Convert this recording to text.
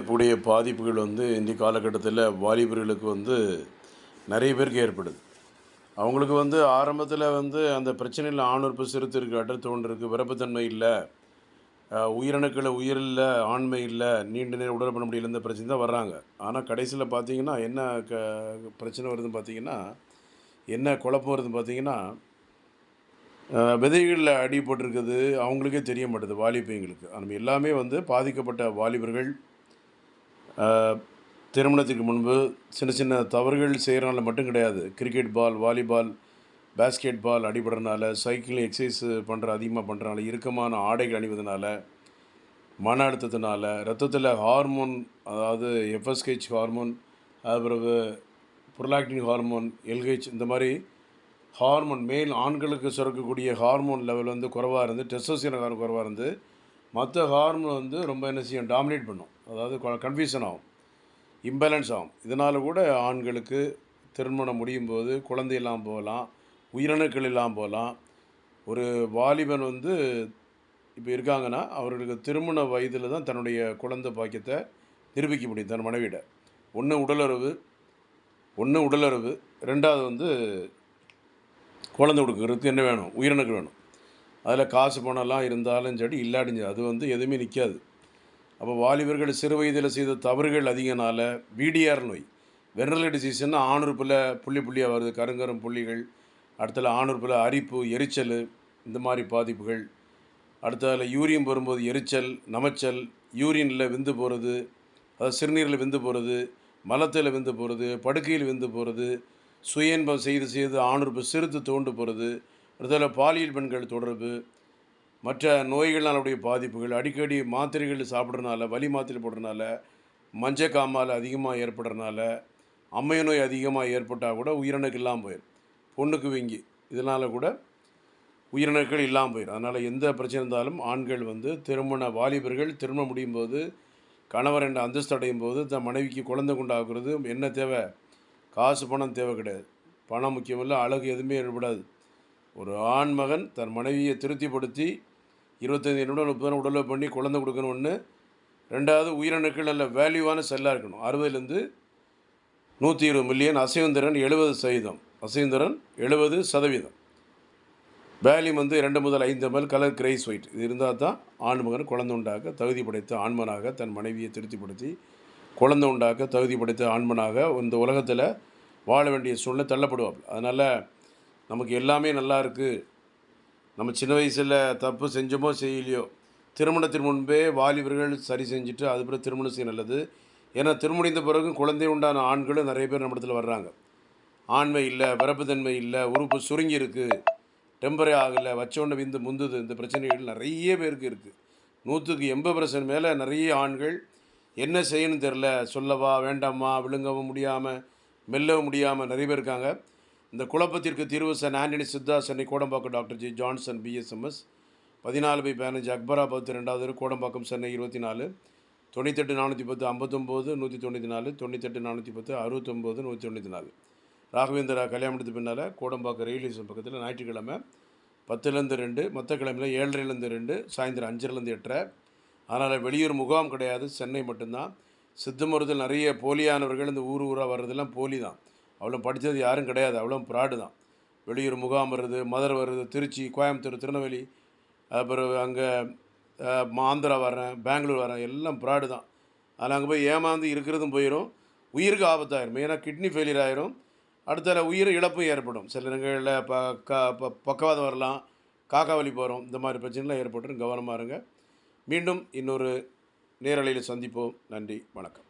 கூடிய பாதிப்புகள் இன்றைய காலகட்டத்தில் வாலிபர்களுக்கு நிறைய பேருக்கு ஏற்படுது. அவங்களுக்கு ஆரம்பத்தில் அந்த பிரச்சனையில் ஆணுறுப்பு சிறுத்து இருக்குது, அடர்த்தோன்று இருக்குது, விருப்பத்தன்மை இல்லை, உயிரணுக்கள் உயிர் இல்லை, ஆண்மை இல்லை, நீண்ட நேரம் உடல் பண்ண முடியல, இந்த பிரச்சனை தான் வர்றாங்க. ஆனால் கடைசியில் பார்த்தீங்கன்னா என்ன பிரச்சனை வருதுன்னு பார்த்தீங்கன்னா, என்ன குழப்பம் வருதுன்னு பார்த்தீங்கன்னா, விதைகளில் அடி போட்டிருக்குது அவங்களுக்கே தெரிய மாட்டுது வாலிபைங்களுக்கு. நம்ம எல்லாமே பாதிக்கப்பட்ட வாலிபர்கள் திருமணத்துக்கு முன்பு சின்ன சின்ன தவறுகள் செய்கிறனால மட்டும் கிடையாது. Cricket ball, volleyball, basketball அடிபடுறதுனால, சைக்கிளிங் எக்ஸசைஸ் அதிகமாக பண்ணுறனால, இறுக்கமான ஆடைகள் அணிவதனால, மன அழுத்தத்தினால, ரத்தத்தில் ஹார்மோன், அதாவது எஃப்எஸ்ஹெச் ஹார்மோன், அது பிறகு புரலாக்டின் ஹார்மோன், எல்ஹெச், இந்த மாதிரி ஹார்மோன் மேல் ஆண்களுக்கு சுரக்கக்கூடிய ஹார்மோன் லெவல் குறைவாக இருந்து, டெஸ்டோஸ்டிரோன் குறைவாக இருந்து, மற்ற ஹார்மோன் ரொம்ப என்ன செய்யும், டாமினேட் பண்ணும். அதாவது கன்ஃபியூஷன் ஆகும், இம்பேலன்ஸ் ஆகும். இதனால் கூட ஆண்களுக்கு திருமணம் முடியும் போது குழந்தை இல்லாமல் போகலாம், உயிரணுக்கள் இல்லாமல் போகலாம். ஒரு வாலிபன் இப்போ இருக்காங்கன்னா அவர்களுக்கு திருமண வயதில் தான் தன்னுடைய குழந்தை பாக்கியத்தை நிரூபிக்க முடியும் தன் மனைவியிட. ஒன்று உடலுறவு, ரெண்டாவது குழந்தை கொடுக்குறதுக்கு என்ன வேணும், உயிரணுக்கள் வேணும். அதில் காசு பணம்லாம் இருந்தாலும் சரி இல்லாட்டியும் சரி அது எதுவுமே நிற்காது. அப்போ வாலிபர்கள் சிறு வயதில் செய்த தவறுகள் அதிகனால விடிஆர் நோய், வெர்னல் டிசீஸ்ன்னு ஆணுறுப்பில் புள்ளியாக வருது, கருங்கரும் புள்ளிகள். அடுத்ததில் ஆணுறுப்பில் அரிப்பு, எரிச்சல், இந்த மாதிரி பாதிப்புகள். அடுத்ததில் யூரின் போகும்போது எரிச்சல், நமைச்சல், யூரினில் விந்து போகிறது, அதாவது சிறுநீரில் விந்து போகிறது, மலத்தில் விந்து போகிறது, படுக்கையில் விந்து போகிறது, சுய இன்பம் செய்து ஆணுறுப்பு சிறுத்து தோண்டு போகிறது. அடுத்ததில் பாலியல் பெண்கள் தொடர்பு, மற்ற நோய்களாலுடைய பாதிப்புகள், அடிக்கடி மாத்திரைகள் சாப்பிட்றதுனால, வலி மாத்திரை போடுறதுனால, மஞ்சக்காமால் அதிகமாக ஏற்படுறதுனால, அம்மை நோய் அதிகமாக ஏற்பட்டால் கூட உயிரணுக்கள் இல்லாமல் போயிடும். பொண்ணுக்கு வீங்கி, இதனால் கூட உயிரணுக்கள் இல்லாமல் போயிடும். அதனால் எந்த பிரச்சனை இருந்தாலும் ஆண்கள் திருமண வாலிபர்கள் திருமணம் முடியும் போது, கணவர் என்ற அந்தஸ்து அடையும் போது தன் மனைவிக்கு குழந்தை கொண்டாக்குறது என்ன தேவை, காசு பணம் தேவை கிடையாது. பணம் முக்கியமில்லை, அழகு எதுவுமே ஏற்படாது. ஒரு ஆண்மகன் தன் மனைவியை திருப்திப்படுத்தி 25 நிமிடம் 30 நிமிடம் உடலை பண்ணி குழந்தை கொடுக்கணும். ஒன்று. ரெண்டாவது, உயிரணுக்கள் நல்ல வேல்யூவான செல்லாக இருக்கணும். 60லேருந்து 120 மில்லியன், அசைவந்திறன் 70%, அசைவந்திறன் 70%, வேல்யூம் 2 முதல் 5 ml, கலர் கிரைஸ் ஒயிட். இது இருந்தால் தான் ஆண்மகன் குழந்தை உண்டாக்க தகுதி படைத்த ஆண்மனாக தன் மனைவியை திருப்திப்படுத்தி குழந்தை உண்டாக்க தகுதி படைத்த ஆண்மனாக இந்த உலகத்தில் வாழ வேண்டிய சூழ்நிலை தள்ளப்படுவார். அதனால் நமக்கு எல்லாமே நல்லா இருக்குது, நம்ம சின்ன வயசில் தப்பு செஞ்சோமோ செய்யலையோ, திருமணத்திற்கு முன்பே வாலிபர்கள் சரி செஞ்சுட்டு அது பிறகு திருமணம் செய்ய நல்லது. ஏன்னா திருமணிந்த பிறகு குழந்தை உண்டான ஆண்களும் நிறைய பேர் நம்ம இடத்துல வர்றாங்க. ஆண்மை இல்லை, விரப்புத்தன்மை இல்லை, உறுப்பு சுருங்கி இருக்குது, டெம்பரே ஆகலை, வச்சோன்னு விந்து முந்துது, இந்த பிரச்சனைகள் நிறைய பேருக்கு இருக்குது. 100க்கு 80% மேலே நிறைய ஆண்கள் என்ன செய்யணும்னு தெரில, சொல்லவா வேண்டாமா, விழுங்கவும் முடியாமல் மெல்லவும் முடியாமல் நிறைய பேர் இருக்காங்க. இந்த குழப்பத்திற்கு தீர்வு Saint Antony Siddha, Chennai Kodambakkam doctor G Johnson BSMS, 14/15, Akbarabad 2வது, கோடம்பாக்கம், சென்னை 24, 98 410 59 194, 98 410 69 194. ராகவேந்திரா கல்யாணத்துக்கு பின்னால் கோடம்பாக்கம் ரயில்வே ஸ்டேஷன் பக்கத்தில் ஞாயிற்றுக்கிழமை 10லேருந்து 2, மற்ற கிழமையில் 7:30லேருந்து 2, சாயந்தரம் 5:30லேருந்து 8:30. அதனால் வெளியூர் முகாம் கிடையாது, சென்னை மட்டும்தான். சித்த மருத்துவத்தில் நிறைய போலியானவர்கள் இந்த ஊராக வர்றதெல்லாம் போலி தான், அவ்வளோ படித்தது யாரும் கிடையாது, அவ்வளோ ப்ராடு தான். வெளியூர் முகாம் வருது, மதுரை வருது, திருச்சி, கோயம்புத்தூர், திருநெல்வேலி, அப்புறம் அங்கே ஆந்திரா வரேன், பெங்களூர் வரேன், எல்லாம் ப்ராடு தான். அதில் அங்கே போய் ஏமாந்து இருக்கிறதும் போயிடும், உயிருக்கு ஆபத்தாயிரும். மெயினாக கிட்னி ஃபெயிலியர் ஆயிரும், அடுத்த உயிர் இழப்பும் ஏற்படும். சில இடங்களில் பக்கவாதம் வரலாம், காக்கா வலி போகிறோம், இந்த மாதிரி பிரச்சனைலாம் ஏற்பட்டுரும். கவனமாக இருங்க. மீண்டும் இன்னொரு நேரலையில் சந்திப்போம். நன்றி, வணக்கம்.